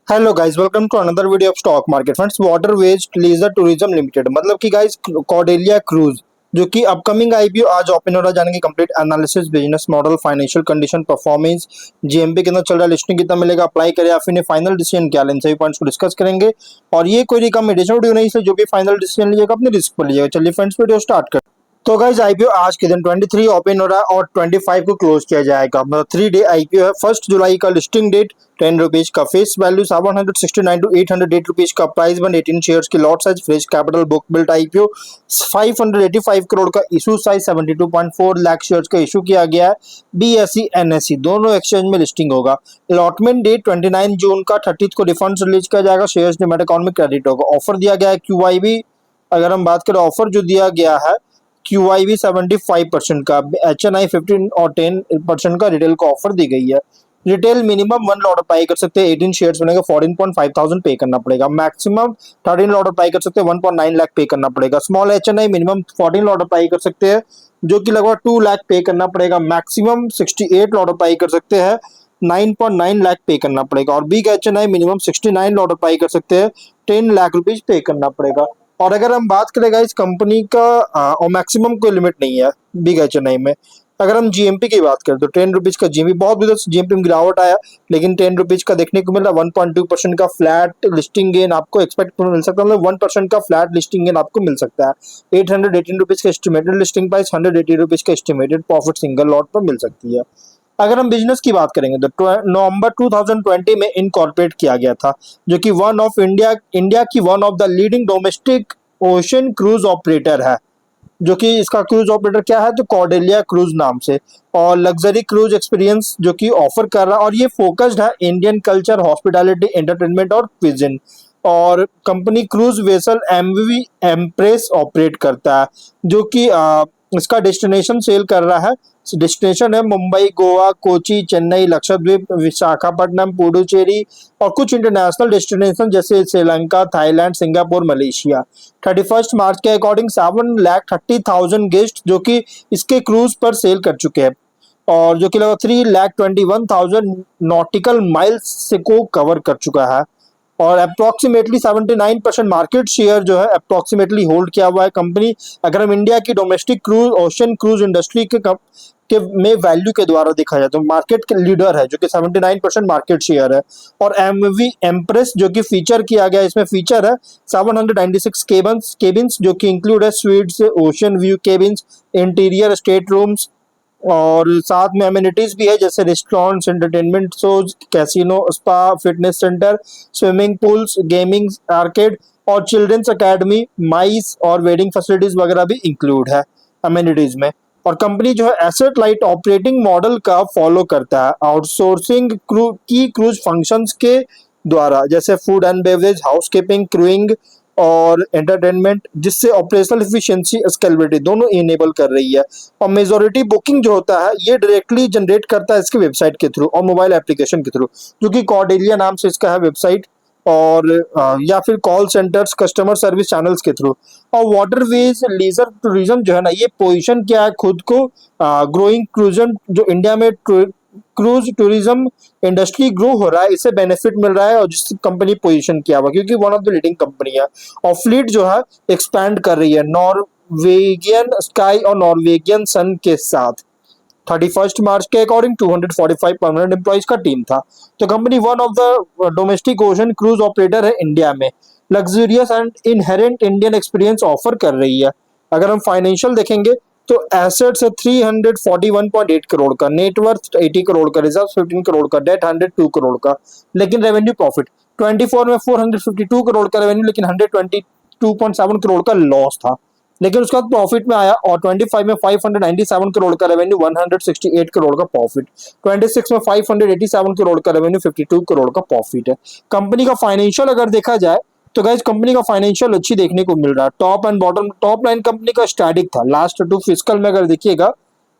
Hello guys, welcome to another video of stock market funds. Waterways leisure tourism limited मतलब कि guys Cordelia cruise जो कि upcoming IPO आज open हो रहा है। जानेंगे complete analysis, business model, financial condition, performance, GMP कितना चल रहा है, लिस्टिंग कितना मिलेगा, अप्लाई करें या फिर फाइनल डिसीजन क्या लें, सभी पॉइंट्स को डिस्कस करेंगे। और ये कोई रिकमेंडेशन वीडियो नहीं, इसलिए जो भी फाइनल डिसीजन लीजिएगा अपने रिस्क पर लीजिएगा। चलिए फ्रेंड्स, वीडियो स्टार्ट कर। तो गाइज आईपीओ आज के दिन 23 ओपन हो रहा है और 25 को क्लोज किया जाएगा। मतलब 3 डे आईपीओ है। 1 जुलाई का लिस्टिंग डेट, 10 रुपीज का फेस वैल्यू, 769 टू 808 रुपीज का प्राइस बन, 18 शेयर्स की lot size, fresh capital, book built IPO, 585 crore का इशू साइज, 72.4 लाख शेयर्स का इशू किया गया है। बीएसई एनएसई दोनों एक्सचेंज में लिस्टिंग होगा। अलॉटमेंट डेट 29 जून का, 30 को रिफंड रिलीज किया जाएगा। शेयर्स डिमेट अकाउंट में क्रेडिट होगा। ऑफर दिया गया है क्यूआईबी, अगर हम बात करें ऑफर जो दिया गया है क्यूआईबी 75% का, एचएनआई 15 और 10% का रिटेल को ऑफर दी गई है। रिटेल मिनिमम 1 लॉट अप्लाई कर सकते हैं, 18 शेयर्स बनेगा, 14.5 थाउजेंड पे करना पड़ेगा। मैक्सिमम 13 लॉट अप्लाई कर सकते हैं, 1.9 लाख पे करना पड़ेगा। Small HNI minimum 14 lot apply कर सकते हैं, जो कि लगभग 2 लाख पे करना पड़ेगा। मैक्सिमम 68 लॉट अप्लाई कर सकते हैं, 9.9 लाख पे करना पड़ेगा। और big HNI minimum 69 lot apply कर सकते हैं, 10 लाख रुपीज पे करना पड़ेगा। और अगर हम बात करेगा इस कंपनी का और मैक्सिमम कोई लिमिट नहीं है बिग एचएनआई में। अगर हम जीएमपी की बात करें तो 10 रुपीज का जीएमपी, बहुत दिनों से जीएमपी में गिरावट आया, लेकिन 10 रुपीज का देखने को मिल रहा है। 1.2% का फ्लैट लिस्टिंग गेन आपको एक्सपेक्ट मिल सकता है, मतलब 1% का फ्लैट लिस्टिंग गेन आपको मिल सकता है। 818 रुपीज का एस्टिमेटेड लिस्टिंग प्राइस, 180 रुपीज का एस्टिमेटेड प्रॉफिट सिंगल लॉट पर मिल सकती है। अगर हम बिजनेस की बात करेंगे तो नवंबर 2020 में इनकॉर्पोरेट किया गया था, जो कि वन ऑफ इंडिया की one of the leading domestic ocean cruise operator है। जो कि इसका क्रूज ऑपरेटर क्या है, तो कॉर्डेलिया क्रूज नाम से, और लग्जरी क्रूज एक्सपीरियंस जो कि ऑफर कर रहा है। और ये फोकस्ड है इंडियन कल्चर, हॉस्पिटैलिटी, एंटरटेनमेंट और क्विजिन। और company cruise vessel MV Empress operate करता है, जो कि इसका डेस्टिनेशन सेल कर रहा है। डेस्टिनेशन है मुंबई, गोवा, कोची, चेन्नई, लक्षद्वीप, विशाखापट्टनम, पुडुचेरी और कुछ इंटरनेशनल डेस्टिनेशन जैसे श्रीलंका, थाईलैंड, सिंगापुर, मलेशिया। 31 मार्च के अकॉर्डिंग 7,30,000 गेस्ट जो कि इसके क्रूज पर सेल कर चुके हैं, और जो कि लगभग 3,21,000 नॉटिकल माइल्स को कवर कर चुका है। और अप्रोक्सीमेटली 79% मार्केट शेयर जो है अप्रोक्सीमेटली होल्ड किया हुआ है कंपनी। अगर हम इंडिया की domestic cruise, ocean cruise industry के में वैल्यू के द्वारा देखा जाए तो मार्केट के लीडर है, जो कि 79% मार्केट शेयर है। और एमवी एम्प्रेस जो कि फीचर किया गया, इसमें फीचर है 796 केबिन्स जो कि इंक्लूड है sweets, ocean view cabins, interior state rooms, और साथ में अम्यूनिटीज भी है जैसे restaurants, entertainment shows, casino, spa, fitness centre, swimming pools, gaming arcade और चिल्ड्रंस एकेडमी, माइस और वेडिंग फैसिलिटीज वगैरह भी इंक्लूड है अम्यूनिटीज में। और कंपनी जो है एसेट लाइट ऑपरेटिंग मॉडल का फॉलो करता है, आउटसोर्सिंग की क्रूज फंक्शंस के द्वारा, जैसे फूड एंड बेवरेज, हाउसकीपिंग, क्रूइंग और एंटरटेनमेंट, जिससे ऑपरेशनल एफिशिएंसी, स्केलेबिलिटी दोनों इनेबल कर रही है। और मेजोरिटी बुकिंग जो होता है ये डायरेक्टली जनरेट करता है इसके वेबसाइट के थ्रू और मोबाइल एप्लीकेशन के थ्रू, जो कि कॉर्डेलिया नाम से इसका है वेबसाइट, और या फिर call centres, customer service channels के थ्रू। और वाटरवेज लीजर टूरिज्म जो है ना, ये पोजीशन क्या है खुद को ग्रोइंग क्रूजन, जो इंडिया में क्रूज टूरिज्म इंडस्ट्री ग्रो हो रहा है, इससे बेनिफिट मिल रहा है, और जिससे कंपनी पोजीशन किया हुआ, क्योंकि one of the leading company है। और फ्लीट जो है एक्सपैंड कर रही है नॉर्वेगियन स्काई और नॉर्वेगियन सन के साथ। 31 मार्च के अकॉर्डिंग 245 परमानेंट एम्प्लॉइज का टीम था। तो company one of the domestic ocean cruise operator है इंडिया में। Luxurious and inherent Indian experience offer कर रही है। अगर हम फाइनेंशियल देखेंगे तो एसेट्स है 341.8 करोड़ का, नेटवर्थ 80 करोड़ का, रिजर्व 15 करोड़ का, डेट 102 करोड़ का। लेकिन रेवेन्यू प्रॉफिट 24 में 452 करोड़ का रेवेन्यू, लेकिन 122.7 करोड़ का लॉस था। लेकिन उसके बाद प्रॉफिट में आया, और 25 में 597 करोड़ का रेवेन्यू, 168 करोड़ का प्रॉफिट। 26 में 587 करोड़ का रेवेन्यू, 52 करोड़ का प्रॉफिट है। कंपनी का फाइनेंशियल अगर देखा जाए तो गाइस कंपनी का फाइनेंशियल अच्छी देखने को मिल रहा है। Top and bottom, top line company का स्टैटिक था लास्ट 2 फिजिकल में अगर देखिएगा,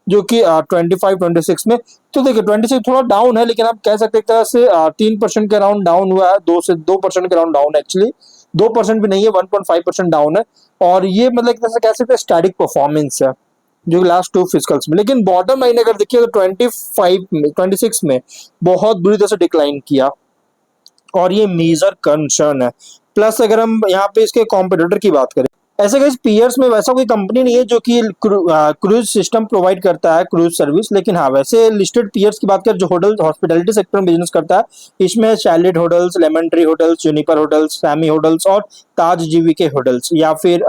जो कि 25-26 में। तो देखिए 26 थोड़ा डाउन है, लेकिन आप कह सकते हैं एक तरह से 3% के अराउंड डाउन हुआ है, 2% के अराउंड डाउन है एक्चुअली, 2% भी नहीं है, 1.5% डाउन है। और ये मतलब एक तरह से कह सकते हैं स्टैटिक परफॉर्मेंस है जो लास्ट 2 फिजिकल्स में। लेकिन बॉटम लाइन अगर देखिए तो 25 में 26 में बहुत बुरी तरह से डिक्लाइन किया, और ये मेजर कंसर्न है। प्लस अगर हम यहाँ पे इसके कॉम्पिटिटर की बात करें, ऐसे गाइस पीयर्स में वैसा कोई कंपनी नहीं है जो कि क्रूज सिस्टम प्रोवाइड करता है, क्रूज सर्विस। लेकिन हाँ, वैसे लिस्टेड पीयर्स की बात करें जो होटल हॉस्पिटैलिटी सेक्टर में बिजनेस करता है, इसमें Chalet hotels, Lemon Tree hotels, Juniper hotels, Sammy hotels और ताज जीवीके होटल्स, या फिर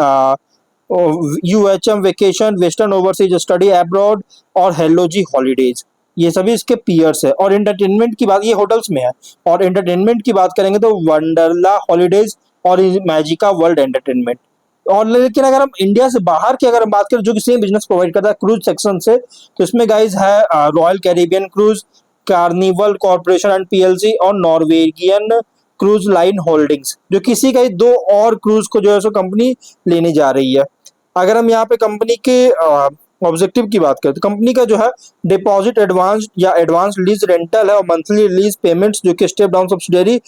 UHM vacation, western overseas study abroad और हेलोजी हॉलीडेज, ये सभी इसके पीयर्स है। और एंटरटेनमेंट की बात, ये होटल्स में है। और एंटरटेनमेंट की बात करेंगे तो वंडरला हॉलीडेज और मैजिका वर्ल्ड एंटरटेनमेंट। और लेकिन अगर हम इंडिया से बाहर की अगर हम बात करें जो कि सेम बिजनेस प्रोवाइड करता है क्रूज सेक्शन से, तो इसमें गाइज है royal Caribbean cruise, carnival corporation and PLC और नॉर्वेगियन क्रूज लाइन होल्डिंग्स, जो किसी का दो और क्रूज को जो है सो कंपनी लेने जा रही है। अगर हम यहाँ पे कंपनी के ऑब्जेक्टिव की बात करें तो कंपनी का जो है डिपॉजिट एडवांस या एडवांस लीज रेंटल है और मंथली लीज पेमेंट्स जो कि step down subsidiary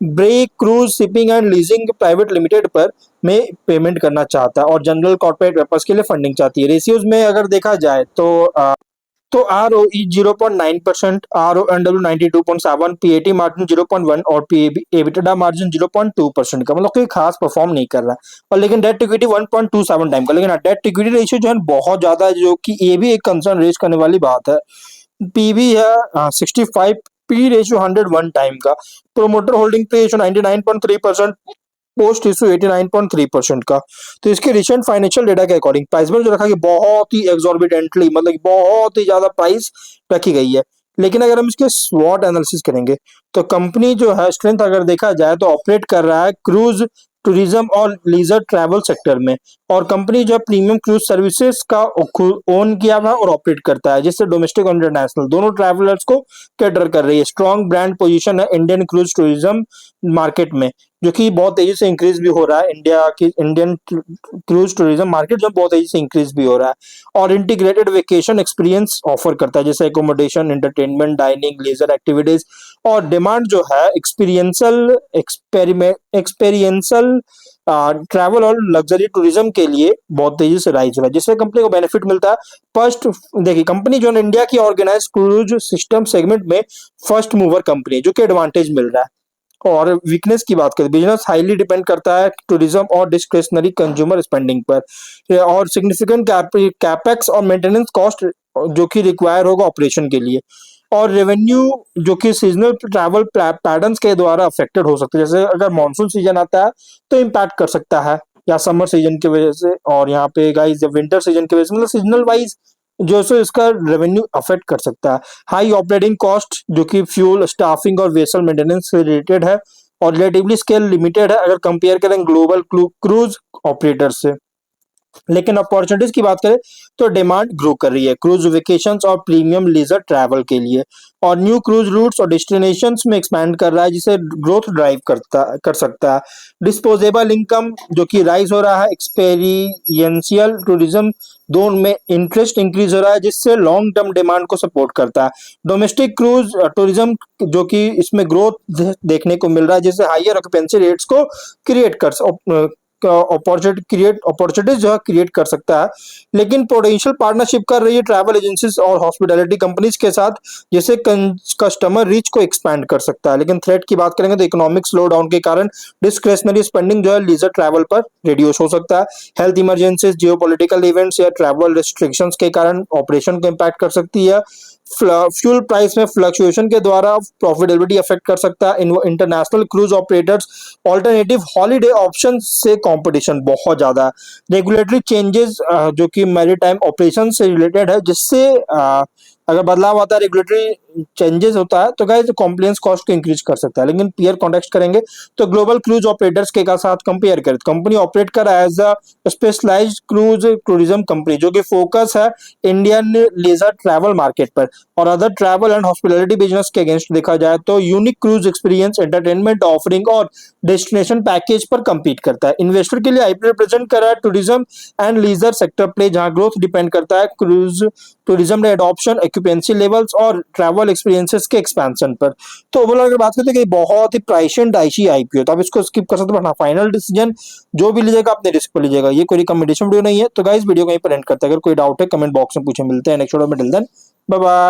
break cruise shipping and leasing private limited पर में पेमेंट करना चाहता है और जनरल कॉर्पोरेट पर्पस के लिए फंडिंग चाहती है। रेशियोज में अगर देखा जाए तो R O E 0.9%, R O N W 92.7, PAT margin 0.1 और एबिटा मार्जिन 0.2% का, मतलब कोई खास परफॉर्म नहीं कर रहा है। और लेकिन डेट इक्विटी 1.27 टाइम का, लेकिन डेट इक्विटी रेशियो जो है बहुत ज्यादा है, जो कि ये भी एक कंसर्न रेज करने वाली बात है। पीवी है 65, पी रेशियो 101 टाइम का, प्रोमोटर होल्डिंग पे रेशियो 99.3%, पोस्ट इशू 89.3% का। तो इसके रिसेंट फाइनेंशियल डेटा के अकॉर्डिंग प्राइस में जो रखा गया बहुत ही एग्जॉर्बिटेंटली, मतलब बहुत ही ज्यादा प्राइस रखी गई है। लेकिन अगर हम इसके स्वॉट एनालिसिस करेंगे तो कंपनी जो है स्ट्रेंथ अगर देखा जाए तो ऑपरेट कर रहा है क्रूज, टूरिज्म और लीजर ट्रैवल सेक्टर में। और कंपनी जो है प्रीमियम क्रूज सर्विसेज का ओन किया हुआ और ऑपरेट करता है, जिससे डोमेस्टिक और इंटरनेशनल दोनों ट्रैवलर्स को कैटर कर रही है। स्ट्रॉन्ग ब्रांड पोजीशन है इंडियन क्रूज टूरिज्म मार्केट में, जो कि बहुत तेजी से इंक्रीज भी हो रहा है। इंडियन क्रूज टूरिज्म मार्केट जो बहुत तेजी से इंक्रीज भी हो रहा है। और इंटीग्रेटेड वेकेशन एक्सपीरियंस ऑफर करता है, जैसे accommodation, entertainment, dining, leisure activities. और डिमांड जो है एक्सपेरियंसल ट्रैवल और लग्जरी टूरिज्म के लिए बहुत तेजी से राइज हो रहा है, जिससे कंपनी को बेनिफिट मिलता है। फर्स्ट देखिए, कंपनी जो है इंडिया की ऑर्गेनाइज क्रूज सिस्टम सेगमेंट में फर्स्ट मूवर कंपनी है, जो कि एडवांटेज मिल रहा है। और वीकनेस की बात करें, बिजनेस हाईली डिपेंड करता है टूरिज्म और डिस्क्रिशनरी कंज्यूमर स्पेंडिंग पर, और सिग्निफिकेंट कैपेक्स और मेंटेनेंस कॉस्ट जो कि रिक्वायर होगा ऑपरेशन के लिए। और रेवेन्यू जो कि सीजनल ट्रैवल पैटर्न्स के द्वारा अफेक्टेड हो सकते हैं, जैसे अगर मानसून सीजन आता है तो इम्पैक्ट कर सकता है, या समर सीजन की वजह से। और यहाँ पे गाइस जब विंटर सीजन की वजह से, मतलब सीजनल वाइज जो सो इसका रेवेन्यू अफेक्ट कर सकता है। हाई ऑपरेटिंग कॉस्ट जो कि फ्यूल, स्टाफिंग और वेसल मेंटेनेंस से रिलेटेड है, और रिलेटिवली स्केल लिमिटेड है अगर कंपेयर करें ग्लोबल क्रूज ऑपरेटर से। लेकिन अपॉर्चुनिटीज की बात करें तो डिमांड ग्रो कर रही है क्रूज वेकेशंस और प्रीमियम लीजर ट्रैवल के लिए, और न्यू क्रूज रूट्स और डेस्टिनेशंस में एक्सपैंड कर रहा है, जिसे ग्रोथ ड्राइव कर सकता है। डिस्पोजेबल इनकम जो कि राइज हो रहा है, एक्सपेरियंशियल टूरिज्म दोनों में इंटरेस्ट इंक्रीज हो रहा है, जिससे लॉन्ग टर्म डिमांड को सपोर्ट करता है। डोमेस्टिक क्रूज टूरिज्म जो कि इसमें ग्रोथ देखने को मिल रहा है, जिससे हायर ऑक्यूपेंसी रेट्स को क्रिएट कर अपॉर्चुनिटीज जो है क्रिएट कर सकता है। लेकिन पोटेंशियल पार्टनरशिप कर रही है ट्रैवल एजेंसीज और हॉस्पिटैलिटी कंपनीज के साथ, जिससे कस्टमर रीच को एक्सपैंड कर सकता है। लेकिन थ्रेट की बात करेंगे तो इकोनॉमिक स्लो डाउन के कारण डिस्क्रिशनरी स्पेंडिंग जो है लीजर ट्रैवल पर रिड्यूस हो सकता है। हेल्थ इमरजेंसीज, जियोपॉलिटिकल इवेंट्स या ट्रैवल रिस्ट्रिक्शंस के कारण ऑपरेशन को इम्पैक्ट कर सकती है। फ्यूल प्राइस में फ्लक्चुएशन के द्वारा प्रॉफिटेबिलिटी अफेक्ट कर सकता है। International cruise operators alternative holiday option से कंपटीशन बहुत ज्यादा है। रेगुलेटरी चेंजेस जो कि मैरीटाइम ऑपरेशन से रिलेटेड है, जिससे अगर बदलाव आता है, रेगुलेटरी चेंजेस होता है तो गाइस कॉम्प्लायंस कॉस्ट को इंक्रीज कर सकता है। लेकिन पीयर कॉन्टेक्स्ट करेंगे तो ग्लोबल क्रूज ऑपरेटर्स के साथ कंपेयर करें तो कंपनी ऑपरेट कर रहा है as a specialized cruise tourism company, जो कि फोकस है इंडियन लीजर ट्रैवल मार्केट पर। और other travel and hospitality business के अगेंस्ट देखा जाए तो unique cruise experience, entertainment offering और डेस्टिनेशन पैकेज पर compete करता है। इन्वेस्टर के लिए आईपी रिप्रेजेंट कर रहा है tourism and leisure sector play, जहां ग्रोथ डिपेंड करता है cruise tourism adoption, occupancy levels और ट्रैवल एक्सपीरियंसेस के एक्सपेंशन पर। तो ओवरऑल अगर बात करते हैं कि बहुत ही प्राइस एंड आईसी आईपीओ, तो आप इसको स्किप कर सकते हो। फाइनल डिसीजन जो भी लीजिएगा अपने रिस्क पर लीजिएगा, ये कोई रिकमेंडेशन वीडियो नहीं है। तो गाइस वीडियो कहीं पर एंड करते हैं, अगर कोई डाउट है कमेंट बॉक्स में पूछे। मिलते हैं नेक्स्ट वीडियो में, टिल देन बाय बाय।